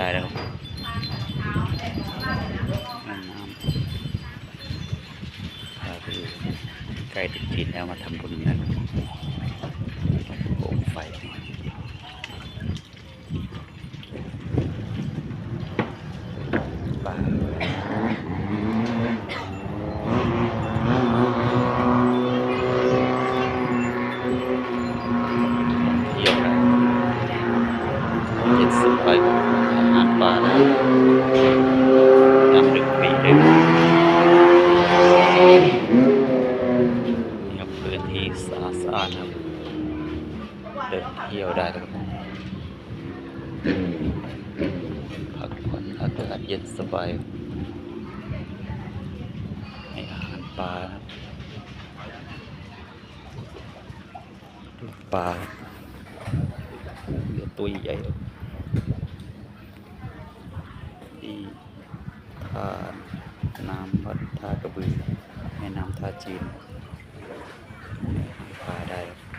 ได้แล้วครับแม่น้ำก็คือใกล้ติดดินแล้วมาทำบุญกันโคมไฟป่าเที่ยวได้70 ไปอาหารป่าแล้วน้ำดื่มฟรีด้วยนี่ครับพื้นที่สะอาดครับเดินเที่ยวได้ครับพักผ่อนอากาศเย็นสบายให้อาหารปลาปลาเรือตัวใหญ่ที่ท่าน้ำวัดท่ากระบือแม่น้ำท่าจีนอาห